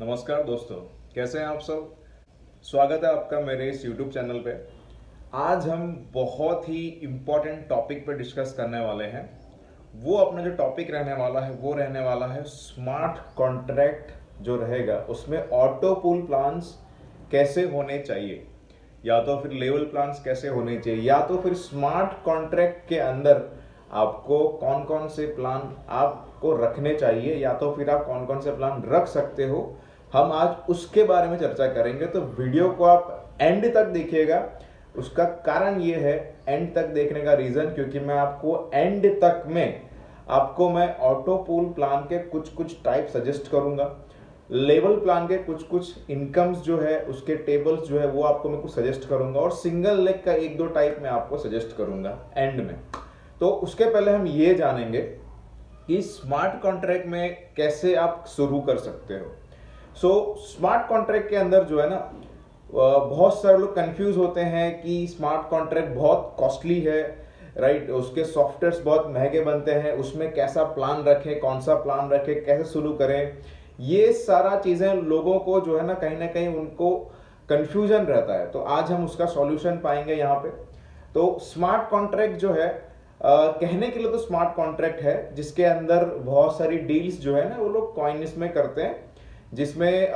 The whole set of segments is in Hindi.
नमस्कार दोस्तों, कैसे हैं आप सब। स्वागत है आपका मेरे इस YouTube चैनल पे। आज हम बहुत ही इम्पोर्टेंट टॉपिक पे डिस्कस करने वाले हैं। वो अपना जो टॉपिक रहने वाला है वो रहने वाला है स्मार्ट कॉन्ट्रैक्ट जो रहेगा उसमें ऑटो पूल प्लान्स कैसे होने चाहिए, या तो फिर लेवल प्लान्स कैसे होने चाहिए, या तो फिर स्मार्ट कॉन्ट्रैक्ट के अंदर आपको कौन कौन से प्लान आपको रखने चाहिए, या तो फिर आप कौन कौन से प्लान रख सकते हो। हम आज उसके बारे में चर्चा करेंगे, तो वीडियो को आप एंड तक देखिएगा। उसका कारण ये है एंड तक देखने का रीजन, क्योंकि मैं आपको एंड तक में मैं ऑटो पूल प्लान के कुछ कुछ टाइप सजेस्ट करूंगा, लेवल प्लान के कुछ कुछ इनकम्स जो है उसके टेबल्स जो है वो आपको मैं कुछ सजेस्ट करूंगा, और सिंगल लेग का एक दो टाइप मैं आपको सजेस्ट करूंगा एंड में। तो उसके पहले हम ये जानेंगे कि स्मार्ट कॉन्ट्रैक्ट में कैसे आप शुरू कर सकते हो। स्मार्ट कॉन्ट्रैक्ट के अंदर जो है ना, बहुत सारे लोग कंफ्यूज होते हैं कि स्मार्ट कॉन्ट्रैक्ट बहुत कॉस्टली है, राइट। उसके सॉफ्टवेयर्स बहुत महंगे बनते हैं, उसमें कैसा प्लान रखें, कौन सा प्लान रखें, कैसे शुरू करें। ये सारा चीजें लोगों को जो है ना कहीं उनको कंफ्यूजन रहता है। तो आज हम उसका सॉल्यूशन पाएंगे यहाँ पे। तो स्मार्ट कॉन्ट्रैक्ट जो है, कहने के लिए तो स्मार्ट कॉन्ट्रैक्ट है जिसके अंदर बहुत सारी डील्स जो है ना वो लोग कॉइन्स में करते हैं, जिसमें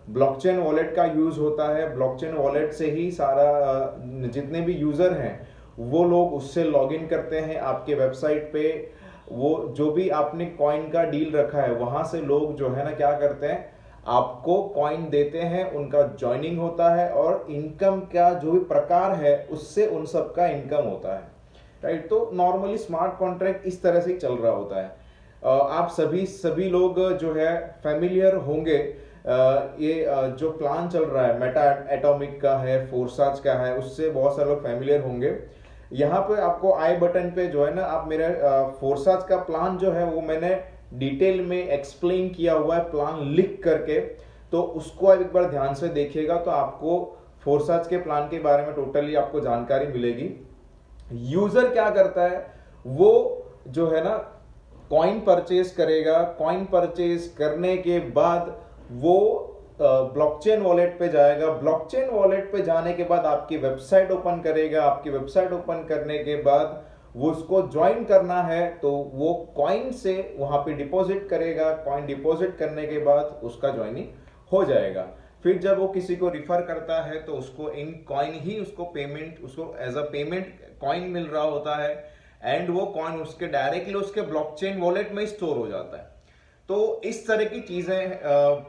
ब्लॉकचेन वॉलेट का यूज होता है। ब्लॉकचेन वॉलेट से ही सारा जितने भी यूजर हैं वो लोग उससे लॉगिन करते हैं आपके वेबसाइट पे। वो जो भी आपने कॉइन का डील रखा है वहां से लोग जो है ना क्या करते हैं, आपको कॉइन देते हैं, उनका ज्वाइनिंग होता है, और इनकम का जो भी प्रकार है उससे उन सबका इनकम होता है, राइट। तो नॉर्मली स्मार्ट कॉन्ट्रैक्ट इस तरह से ही चल रहा होता है। आप सभी लोग जो है फैमिलियर होंगे। ये जो प्लान चल रहा है मेटा एटॉमिक का है, फोरसाज का है, उससे बहुत सारे लोग फैमिलियर होंगे। यहाँ पे आपको आई बटन पे जो है ना, आप मेरे फोरसाज का प्लान जो है वो मैंने डिटेल में एक्सप्लेन किया हुआ है प्लान लिख करके, तो उसको आप एक बार ध्यान से देखिएगा तो आपको फोरसाज के प्लान के बारे में टोटली आपको जानकारी मिलेगी। यूजर क्या करता है, वो जो है ना कॉइन परचेज करेगा। कॉइन परचेज करने के बाद वो ब्लॉकचेन वॉलेट पे जाएगा। ब्लॉकचेन वॉलेट पे जाने के बाद आपकी वेबसाइट ओपन करेगा। आपकी वेबसाइट ओपन करने के बाद वो उसको ज्वाइन करना है तो वो कॉइन से वहां पे डिपॉजिट करेगा। कॉइन डिपॉजिट करने के बाद उसका ज्वाइनिंग हो जाएगा। फिर जब वो किसी को रिफर करता है तो उसको इन कॉइन ही उसको पेमेंट, उसको एज अ पेमेंट कॉइन मिल रहा होता है, एंड वो कॉइन उसके डायरेक्टली उसके ब्लॉकचेन वॉलेट में स्टोर हो जाता है। तो इस तरह की चीजें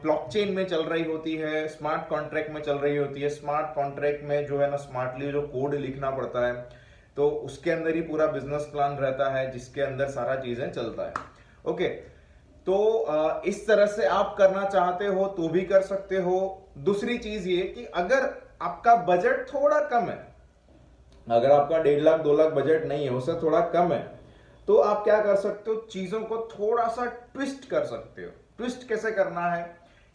ब्लॉकचेन में चल रही होती है, स्मार्ट कॉन्ट्रैक्ट में चल रही होती है। स्मार्ट कॉन्ट्रैक्ट में जो है ना स्मार्टली जो कोड लिखना पड़ता है, तो उसके अंदर ही पूरा बिजनेस प्लान रहता है जिसके अंदर सारा चीजें चलता है। ओके, तो इस तरह से आप करना चाहते हो तो भी कर सकते हो। दूसरी चीज ये कि अगर आपका बजट थोड़ा कम है, अगर आपका 1.5 लाख 2 लाख बजट नहीं है, उससे थोड़ा कम है, तो आप क्या कर सकते हो, चीजों को थोड़ा सा ट्विस्ट कर सकते हो। ट्विस्ट कैसे करना है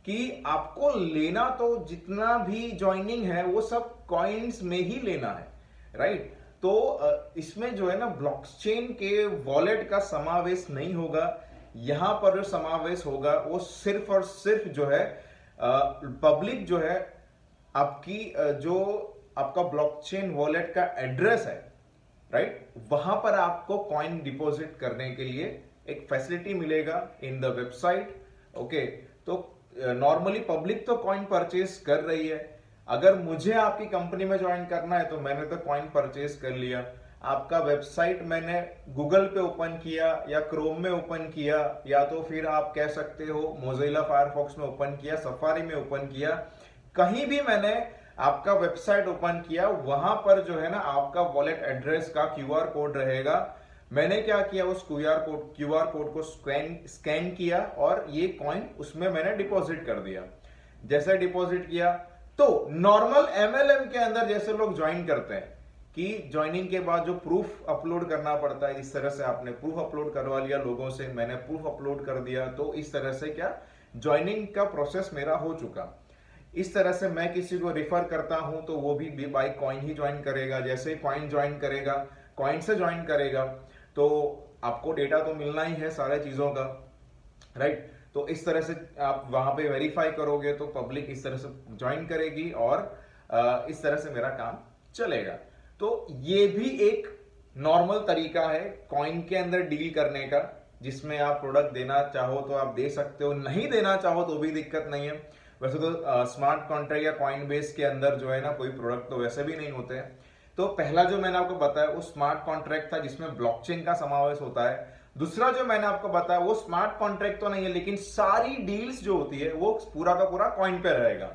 कि आपको लेना तो जितना भी ज्वाइनिंग है वो सब कॉइन्स में ही लेना है, राइट। तो इसमें जो है ना ब्लॉकचेन के वॉलेट का समावेश नहीं होगा। यहां पर जो समावेश होगा वो सिर्फ और सिर्फ जो है पब्लिक जो है आपकी जो आपका ब्लॉकचेन वॉलेट का एड्रेस है, राइट, वहां पर आपको कॉइन डिपॉजिट करने के लिए एक फैसिलिटी मिलेगा इन द वेबसाइट। ओके, तो नॉर्मली पब्लिक तो कॉइन परचेज कर रही है। अगर मुझे आपकी कंपनी में ज्वाइन करना है तो मैंने तो कॉइन परचेज कर लिया। आपका वेबसाइट मैंने गूगल पे ओपन किया या क्रोम में ओपन किया, या तो फिर आप कह सकते हो मोज़िला फायरफॉक्स में ओपन किया, सफारी में ओपन किया, कहीं भी मैंने आपका वेबसाइट ओपन किया, वहां पर जो है ना आपका वॉलेट एड्रेस का क्यूआर कोड रहेगा। मैंने क्या किया, उस क्यूआर कोड को स्कैन किया और ये कॉइन उसमें मैंने डिपॉजिट कर दिया। जैसे डिपॉजिट किया तो नॉर्मल एमएलएम के अंदर जैसे लोग ज्वाइन करते हैं कि ज्वाइनिंग के बाद जो प्रूफ अपलोड करना पड़ता है, इस तरह से आपने प्रूफ अपलोड करवा लिया लोगों से, मैंने प्रूफ अपलोड कर दिया, तो इस तरह से क्या ज्वाइनिंग का प्रोसेस मेरा हो चुका। इस तरह से मैं किसी को रिफर करता हूं तो वो भी बाय कॉइन ही ज्वाइन करेगा। जैसे कॉइन ज्वाइन करेगा, कॉइन से ज्वाइन करेगा, तो आपको डेटा तो मिलना ही है सारे चीजों का, राइट। तो इस तरह से आप वहां पे वेरीफाई करोगे तो पब्लिक इस तरह से ज्वाइन करेगी और इस तरह से मेरा काम चलेगा। तो ये भी एक नॉर्मल तरीका है कॉइन के अंदर डील करने का, जिसमें आप प्रोडक्ट देना चाहो तो आप दे सकते हो, नहीं देना चाहो तो भी दिक्कत नहीं है। वैसे तो स्मार्ट कॉन्ट्रैक्ट या कॉइन बेस के अंदर जो है ना कोई प्रोडक्ट तो वैसे भी नहीं होते हैं। तो पहला जो मैंने आपको बताया वो स्मार्ट कॉन्ट्रैक्ट था जिसमें ब्लॉकचेन का समावेश होता है। दूसरा जो मैंने आपको बताया वो स्मार्ट कॉन्ट्रैक्ट तो नहीं है, लेकिन सारी डील्स जो होती है वो पूरा का पूरा कॉइन पे रहेगा,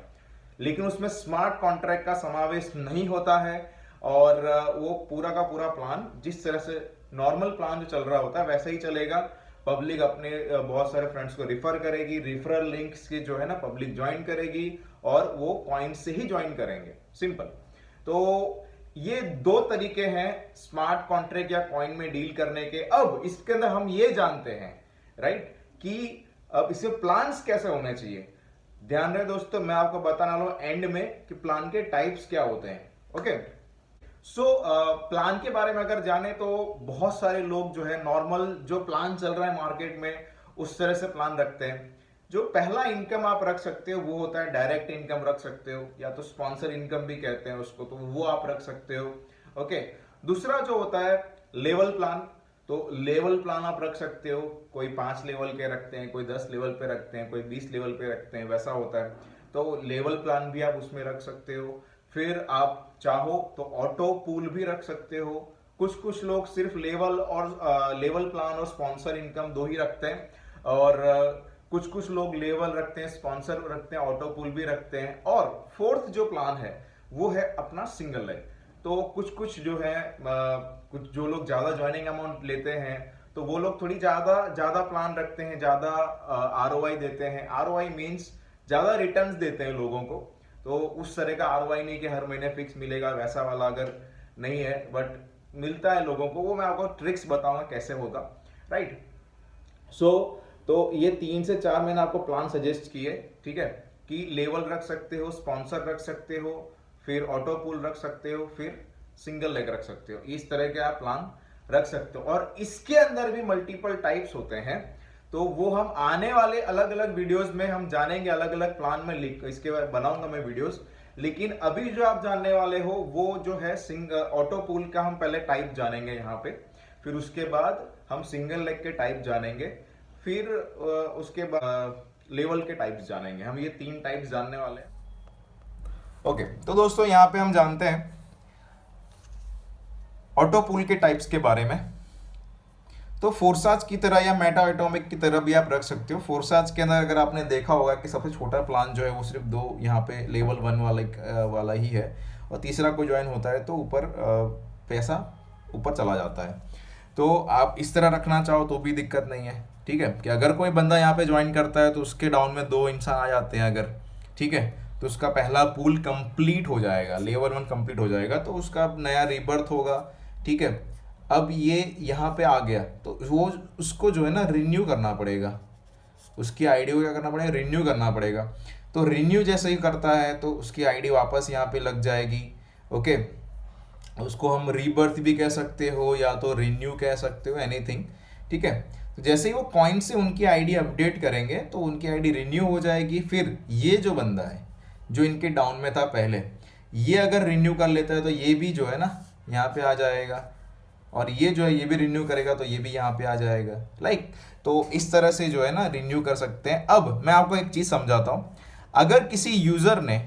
लेकिन उसमें स्मार्ट कॉन्ट्रैक्ट का समावेश नहीं होता है। और वो पूरा का पूरा प्लान जिस तरह से नॉर्मल प्लान जो चल रहा होता है वैसे ही चलेगा। पब्लिक अपने बहुत सारे फ्रेंड्स को रिफर करेगी, रिफरल लिंक्स की जो है ना पब्लिक ज्वाइन करेगी और वो कॉइन से ही ज्वाइन करेंगे, सिंपल। तो ये दो तरीके हैं स्मार्ट कॉन्ट्रैक्ट या कॉइन में डील करने के। अब इसके अंदर हम ये जानते हैं राइट कि अब इसके प्लान्स कैसे होने चाहिए। ध्यान रहे दोस्तों, मैं आपको बताने वाला हूं एंड में कि प्लान के टाइप्स क्या होते हैं। ओके, सो प्लान के बारे में अगर जाने तो बहुत सारे लोग जो है नॉर्मल जो प्लान चल रहा है मार्केट में उस तरह से प्लान रखते हैं। जो पहला इनकम आप रख सकते हो वो होता है डायरेक्ट इनकम रख सकते हो, या तो स्पॉन्सर इनकम भी कहते हैं उसको, तो वो आप रख सकते हो। ओके, दूसरा जो होता है लेवल प्लान, तो लेवल प्लान आप रख सकते हो। कोई 5 लेवल के रखते हैं, कोई 10 लेवल पे रखते हैं, कोई 20 लेवल पे रखते हैं, वैसा होता है। तो लेवल प्लान भी आप उसमें रख सकते हो। फिर आप चाहो तो ऑटो पूल भी रख सकते हो। कुछ कुछ लोग सिर्फ लेवल और लेवल प्लान और स्पॉन्सर इनकम दो ही रखते हैं, और कुछ कुछ लोग लेवल रखते हैं, स्पॉन्सर रखते हैं, ऑटो पूल भी रखते हैं। और फोर्थ जो प्लान है वो है अपना सिंगल लेग। तो कुछ कुछ जो है कुछ जो लोग ज्यादा ज्वाइनिंग अमाउंट लेते हैं तो वो लोग थोड़ी ज्यादा ज्यादा प्लान रखते हैं, ज्यादा आरओआई देते हैं। आरओआई मींस ज्यादा रिटर्न्स देते हैं लोगों को। तो उस तरह का आरओआई नहीं कि हर महीने फिक्स मिलेगा, वैसा वाला अगर नहीं है, बट मिलता है लोगों को। वो मैं आपको ट्रिक्स बताऊंगा कैसे होगा, राइट। तो ये 3 से 4 मैंने आपको प्लान सजेस्ट किए, ठीक है, कि लेवल रख सकते हो, स्पॉन्सर रख सकते हो, फिर ऑटो पूल रख सकते हो, फिर सिंगल लेग रख सकते हो। इस तरह के आप प्लान रख सकते हो। और इसके अंदर भी मल्टीपल टाइप्स होते हैं, तो वो हम आने वाले अलग अलग वीडियोस में हम जानेंगे। अलग अलग प्लान में लिख इसके बाद बनाऊंगा मैं वीडियोस। लेकिन अभी जो आप जानने वाले हो वो जो है ऑटो पूल का हम पहले टाइप जानेंगे यहाँ पे, फिर उसके बाद हम सिंगल लेग के टाइप जानेंगे, फिर उसके बाद लेवल के टाइप्स जानेंगे। हम ये 3 टाइप्स जानने वाले हैं। ओके, तो दोस्तों यहाँ पे हम जानते हैं ऑटो पूल के टाइप्स के बारे में। तो फोरसाज की तरह या मेटा एटॉमिक की तरह भी आप रख सकते हो। फोरसाज के अंदर अगर आपने देखा होगा कि सबसे छोटा प्लान जो है वो सिर्फ 2 यहाँ पे लेवल 1 वाला ही है, और तीसरा कोई ज्वाइन होता है तो ऊपर पैसा ऊपर चला जाता है। तो आप इस तरह रखना चाहो तो भी दिक्कत नहीं है, ठीक है। कि अगर कोई बंदा यहाँ पे ज्वाइन करता है तो उसके डाउन में 2 इंसान आ जाते हैं अगर, ठीक है, तो उसका पहला पूल कंप्लीट हो जाएगा, लेवल 1 कंप्लीट हो जाएगा, तो उसका नया रीबर्थ होगा, ठीक है। अब ये यहाँ पे आ गया तो वो उसको जो है ना रिन्यू करना पड़ेगा, उसकी आईडी को क्या करना पड़ेगा, रिन्यू करना पड़ेगा। तो रिन्यू जैसे ही करता है तो उसकी आईडी वापस यहाँ पे लग जाएगी। ओके, उसको हम रीबर्थ भी कह सकते हो या तो रिन्यू कह सकते हो, एनीथिंग, ठीक है। तो जैसे ही वो कॉइन से उनकी आईडी अपडेट करेंगे तो उनकी आईडी रिन्यू हो जाएगी। फिर ये जो बंदा है जो इनके डाउन में था पहले, ये अगर रिन्यू कर लेता है तो ये भी जो है ना यहाँ पे आ जाएगा, और ये जो है ये भी रिन्यू करेगा तो ये भी यहाँ पे आ जाएगा, लाइक। तो इस तरह से जो है ना रिन्यू कर सकते हैं। अब मैं आपको एक चीज समझाता हूं। अगर किसी यूजर ने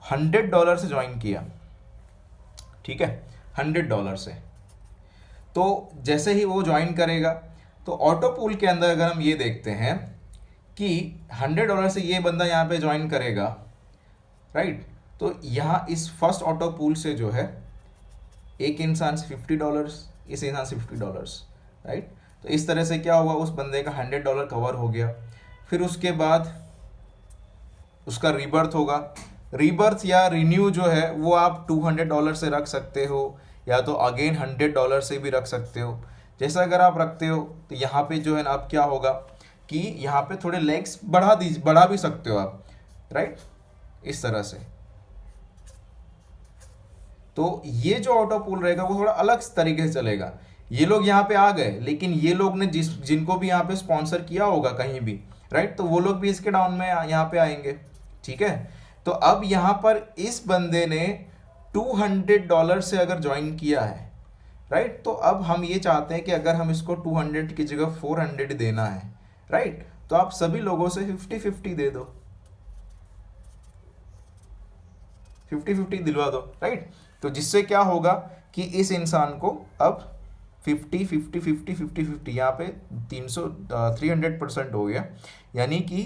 $100 से ज्वाइन किया, ठीक है, $100 से, तो जैसे ही वो ज्वाइन करेगा तो ऑटो पूल के अंदर अगर हम ये देखते हैं कि $100 से ये बंदा यहाँ पे ज्वाइन करेगा, राइट। तो यहाँ इस फर्स्ट ऑटो पूल से जो है एक इंसान से $50, इस इंसान से $50, राइट। तो इस तरह से क्या होगा, उस बंदे का $100 कवर हो गया। फिर उसके बाद उसका रीबर्थ होगा। रीबर्थ या रिन्यू जो है वो आप $200 से रख सकते हो, या तो अगेन $100 से भी रख सकते हो। जैसा अगर आप रखते हो तो यहाँ पे जो है ना अब क्या होगा कि यहाँ पे थोड़े लेग्स बढ़ा भी सकते हो आप, राइट, इस तरह से। तो ये जो ऑटो पूल रहेगा वो थोड़ा अलग तरीके से चलेगा। ये लोग यहाँ पे आ गए, लेकिन ये लोग ने जिनको भी यहाँ पे स्पॉन्सर किया होगा कहीं भी, राइट, तो वो लोग भी इसके डाउन में यहाँ पे आएंगे। ठीक है, तो अब यहाँ पर इस बंदे ने $200 से अगर ज्वाइन किया है, राइट, तो अब हम ये चाहते हैं कि अगर हम इसको 200 की जगह 400 देना है, राइट, तो आप सभी लोगों से 50-50 दे दो, 50-50 दिलवा दो, राइट। तो जिससे क्या होगा कि इस इंसान को अब 50-50-50-50-50 यहाँ पे 300% हो गया, यानी कि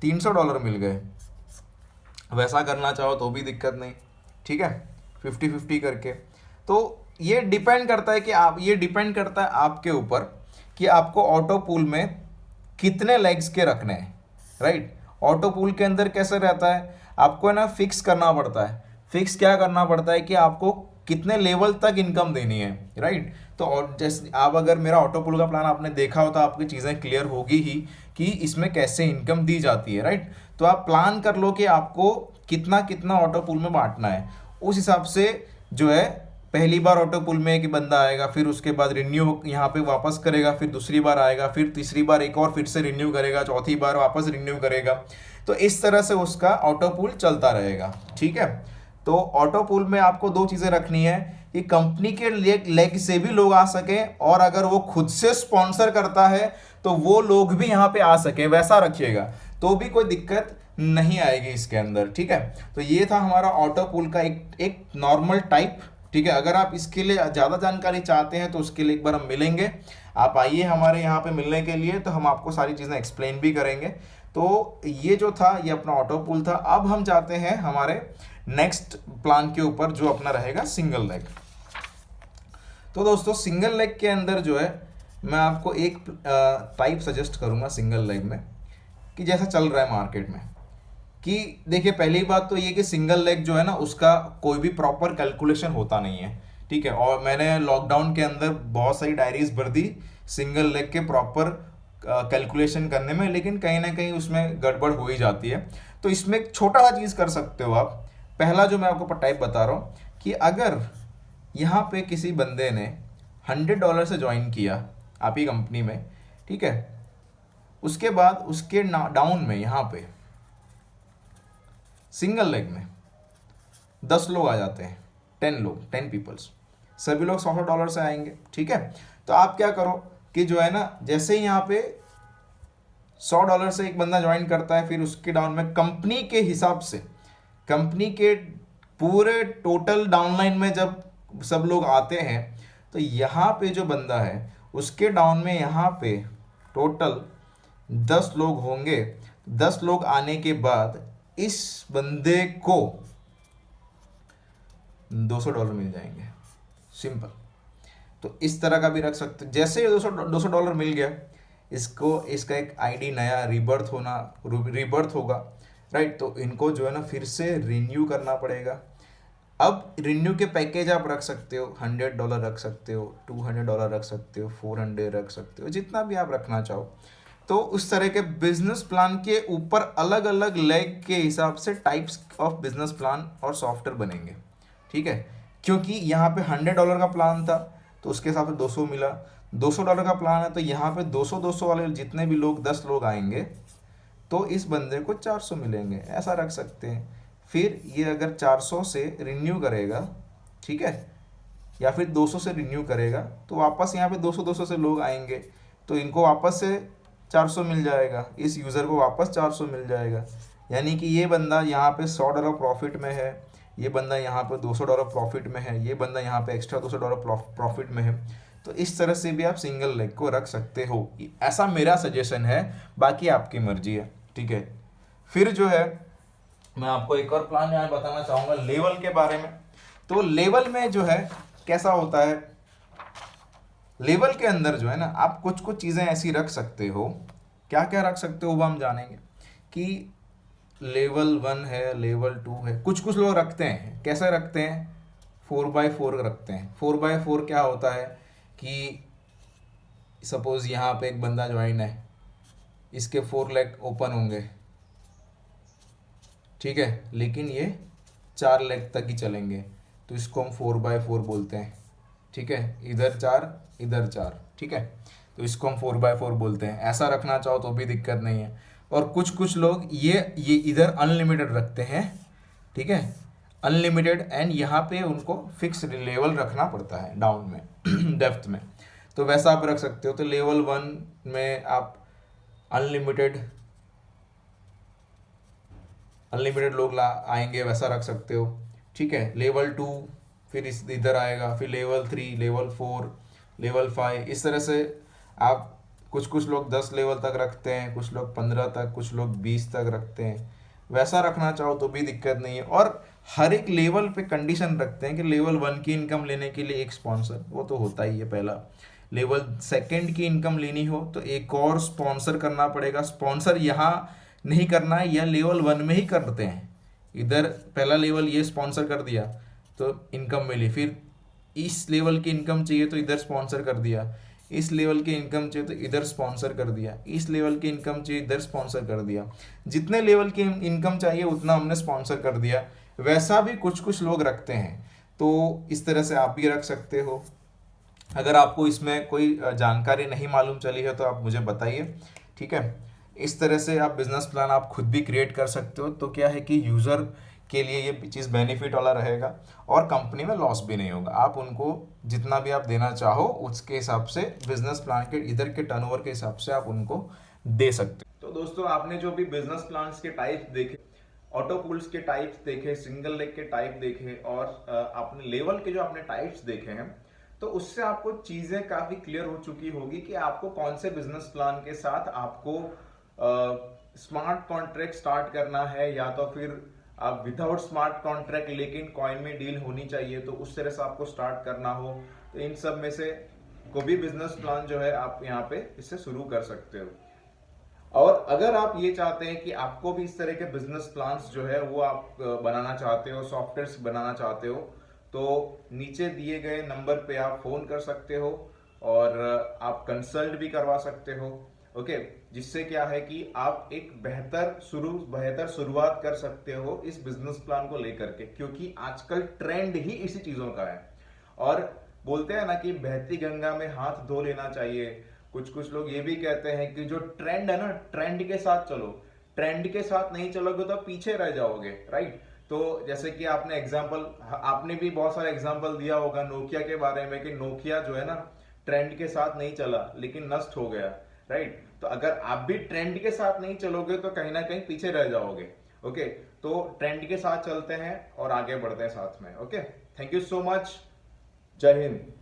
$300 मिल गए। वैसा करना चाहो तो भी दिक्कत नहीं, ठीक है, 50-50 करके। तो ये डिपेंड करता है कि आप, ये डिपेंड करता है आपके ऊपर कि आपको ऑटो पूल में कितने लेग्स के रखने हैं, राइट। ऑटो पूल के अंदर कैसे रहता है, आपको है ना फिक्स करना पड़ता है। फिक्स क्या करना पड़ता है कि आपको कितने लेवल तक इनकम देनी है, राइट। तो और जैसे आप, अगर मेरा ऑटो पूल का प्लान आपने देखा हो तो आपकी चीज़ें क्लियर होगी ही कि इसमें कैसे इनकम दी जाती है, राइट। तो आप प्लान कर लो कि आपको कितना कितना ऑटो पूल में बांटना है। उस हिसाब से जो है, पहली बार ऑटो पूल में एक बंदा आएगा, फिर उसके बाद रिन्यू यहाँ पे वापस करेगा, फिर दूसरी बार आएगा, फिर तीसरी बार एक और फिर से रिन्यू करेगा, चौथी बार वापस रिन्यू करेगा। तो इस तरह से उसका ऑटो पूल चलता रहेगा, ठीक है। तो ऑटो पूल में आपको दो चीज़ें रखनी है कि कंपनी के लेग से भी लोग आ सके, और अगर वो खुद से स्पॉन्सर करता है तो वो लोग भी यहाँ पे आ सके, वैसा रखिएगा, तो भी कोई दिक्कत नहीं आएगी इसके अंदर, ठीक है। तो ये था हमारा ऑटो पूल का एक नॉर्मल टाइप, ठीक है। अगर आप इसके लिए ज़्यादा जानकारी चाहते हैं तो उसके लिए एक बार हम मिलेंगे, आप आइए हमारे यहाँ पे मिलने के लिए, तो हम आपको सारी चीज़ें एक्सप्लेन भी करेंगे। तो ये जो था, ये अपना ऑटो पूल था। अब हम चाहते हैं हमारे नेक्स्ट प्लान के ऊपर, जो अपना रहेगा सिंगल लेग। तो दोस्तों सिंगल लेग के अंदर जो है, मैं आपको एक टाइप सजेस्ट करूंगा सिंगल लेग में, कि जैसा चल रहा है मार्केट में, कि देखिए पहली बात तो ये कि सिंगल लेग जो है ना, उसका कोई भी प्रॉपर कैलकुलेशन होता नहीं है, ठीक है। और मैंने लॉकडाउन के अंदर बहुत सारी डायरीज भर दी सिंगल लेग के प्रॉपर कैलकुलेशन करने में, लेकिन कहीं ना कहीं उसमें गड़बड़ हो ही जाती है। तो इसमें एक छोटा सा चीज़ कर सकते हो आप। पहला जो मैं आपको टाइप बता रहा हूँ, कि अगर यहाँ पे किसी बंदे ने $100 से ज्वाइन किया आपकी कंपनी में, ठीक है, उसके बाद उसके डाउन में यहाँ पे सिंगल लेग में 10 लोग आ जाते हैं, 10 लोग, 10 पीपल्स, सभी लोग $100 से आएंगे, ठीक है। तो आप क्या करो कि जो है ना, जैसे ही यहाँ पे $100 से एक बंदा ज्वाइन करता है, फिर उसके डाउन में कंपनी के हिसाब से, कंपनी के पूरे टोटल डाउनलाइन में जब सब लोग आते हैं, तो यहाँ पे जो बंदा है उसके डाउन में यहाँ पे टोटल 10 लोग होंगे। 10 लोग आने के बाद इस बंदे को $200 मिल जाएंगे, सिंपल। तो इस तरह का भी रख सकते, जैसे ये $200 मिल गया, इसको, इसका एक आईडी नया रीबर्थ होगा, राइट। तो इनको जो है ना फिर से रिन्यू करना पड़ेगा। अब रिन्यू के पैकेज आप रख सकते हो, $100 रख सकते हो, $200 रख सकते हो, 400 रख सकते हो, जितना भी आप रखना चाहो। तो उस तरह के बिजनेस प्लान के ऊपर अलग अलग लेग के हिसाब से टाइप्स ऑफ बिजनेस प्लान और सॉफ्टवेयर बनेंगे, ठीक है। क्योंकि यहाँ पे $100 का प्लान था तो उसके हिसाब से 200 मिला, $200 का प्लान है तो यहाँ पे 200 वाले जितने भी लोग 10 लोग आएंगे तो इस बंदे को 400 मिलेंगे, ऐसा रख सकते हैं। फिर ये अगर 400 से रिन्यू करेगा, ठीक है, या फिर 200 से रिन्यू करेगा, तो वापस यहाँ पे 200 से लोग आएंगे, तो इनको वापस से 400 मिल जाएगा, इस यूज़र को वापस 400 मिल जाएगा। यानी कि ये बंदा यहाँ पे $100 प्रॉफिट में है, ये बंदा यहाँ पे $200 प्रॉफिट में है, ये बंदा यहाँ पे एक्स्ट्रा $200 प्रॉफिट में है। तो इस तरह से भी आप सिंगल लेग को रख सकते हो, ऐसा मेरा सजेशन है, बाकी आपकी मर्जी है, ठीक है। फिर जो है मैं आपको एक और प्लान यहाँ बताना चाहूँगा लेवल के बारे में। तो लेवल में जो है कैसा होता है, लेवल के अंदर जो है ना, आप कुछ कुछ चीज़ें ऐसी रख सकते हो। क्या क्या रख सकते हो वो हम जानेंगे, कि लेवल 1 है, लेवल 2 है। कुछ कुछ लोग रखते हैं, कैसे रखते हैं, 4x4 रखते हैं। 4x4 क्या होता है कि सपोज यहाँ पे एक बंदा ज्वाइन है, इसके 4 लेग ओपन होंगे, ठीक है, लेकिन ये 4 लेग तक ही चलेंगे। तो इसको हम 4/4 बोलते हैं, ठीक है, इधर 4 इधर 4, ठीक है, तो इसको हम 4/4 बोलते हैं। ऐसा रखना चाहो तो भी दिक्कत नहीं है। और कुछ कुछ लोग ये इधर अनलिमिटेड रखते हैं, ठीक है, अनलिमिटेड, एंड यहाँ पे उनको फिक्स लेवल रखना पड़ता है डाउन में डेप्थ में, तो वैसा आप रख सकते हो। तो लेवल 1 में आप अनलिमिटेड लोग आएंगे, वैसा रख सकते हो, ठीक है। लेवल 2 फिर इस इधर आएगा, फिर लेवल 3, लेवल 4, लेवल 5, इस तरह से आप कुछ लोग 10 लेवल तक रखते हैं, कुछ लोग 15 तक, कुछ लोग 20 तक रखते हैं। वैसा रखना चाहो तो भी दिक्कत नहीं है। और हर एक लेवल पे कंडीशन रखते हैं कि लेवल 1 की इनकम लेने के लिए एक स्पॉन्सर, वो तो होता ही है पहला। लेवल 2 की इनकम लेनी हो तो एक और स्पॉन्सर करना पड़ेगा। स्पॉन्सर यहाँ नहीं करना है, यह लेवल 1 में ही करते हैं। इधर पहला लेवल ये स्पॉन्सर कर दिया तो इनकम मिली, फिर इस लेवल की इनकम चाहिए तो इधर स्पॉन्सर कर दिया, इस लेवल की इनकम चाहिए तो इधर स्पॉन्सर कर दिया, इस लेवल की इनकम चाहिए इधर स्पॉन्सर कर दिया। जितने लेवल की इनकम चाहिए उतना हमने स्पॉन्सर कर दिया। वैसा भी कुछ लोग रखते हैं, तो इस तरह से आप भी रख सकते हो। अगर आपको इसमें कोई जानकारी नहीं मालूम चली है तो आप मुझे बताइए, ठीक है। इस तरह से आप बिजनेस प्लान आप खुद भी क्रिएट कर सकते हो। तो क्या है कि यूज़र के लिए ये चीज़ बेनिफिट वाला रहेगा और कंपनी में लॉस भी नहीं होगा। आप उनको जितना भी आप देना चाहो उसके हिसाब से, बिजनेस प्लान के इधर के टर्नओवर के हिसाब से आप उनको दे सकते हो। तो दोस्तों, आपने जो भी बिजनेस प्लान्स के टाइप्स देखे, ऑटो पूल्स के टाइप्स देखे, सिंगल लेग के टाइप देखे, और आपने लेवल के जो आपने टाइप्स देखे हैं, तो उससे आपको चीजें काफी क्लियर हो चुकी होगी कि आपको कौन से बिजनेस प्लान के साथ आपको स्मार्ट कॉन्ट्रैक्ट स्टार्ट करना है, या तो फिर आप विदाउट स्मार्ट कॉन्ट्रैक्ट लेकिन कॉइन में डील होनी चाहिए, तो उस तरह से आपको स्टार्ट करना हो। तो इन सब में से कोई भी बिजनेस प्लान जो है आप यहाँ पे इससे शुरू कर सकते हो। और अगर आप ये चाहते हैं कि आपको भी इस तरह के बिजनेस प्लान्स जो है वो आप बनाना चाहते हो, सॉफ्टवेयर बनाना चाहते हो, तो नीचे दिए गए नंबर पे आप फोन कर सकते हो और आप कंसल्ट भी करवा सकते हो, ओके। जिससे क्या है कि आप एक बेहतर शुरुआत कर सकते हो इस बिजनेस प्लान को लेकर के, क्योंकि आजकल ट्रेंड ही इसी चीजों का है। और बोलते हैं ना कि बहती गंगा में हाथ धो लेना चाहिए। कुछ लोग ये भी कहते हैं कि जो ट्रेंड है ना, ट्रेंड के साथ चलो, ट्रेंड के साथ नहीं चलोगे तो पीछे रह जाओगे, राइट। तो जैसे कि आपने भी बहुत सारे एग्जांपल दिया होगा नोकिया के बारे में कि नोकिया जो है ना ट्रेंड के साथ नहीं चला लेकिन नष्ट हो गया, राइट। तो अगर आप भी ट्रेंड के साथ नहीं चलोगे तो कहीं ना कहीं पीछे रह जाओगे, ओके। तो ट्रेंड के साथ चलते हैं और आगे बढ़ते हैं साथ में, okay. Thank you so much. जय हिंद।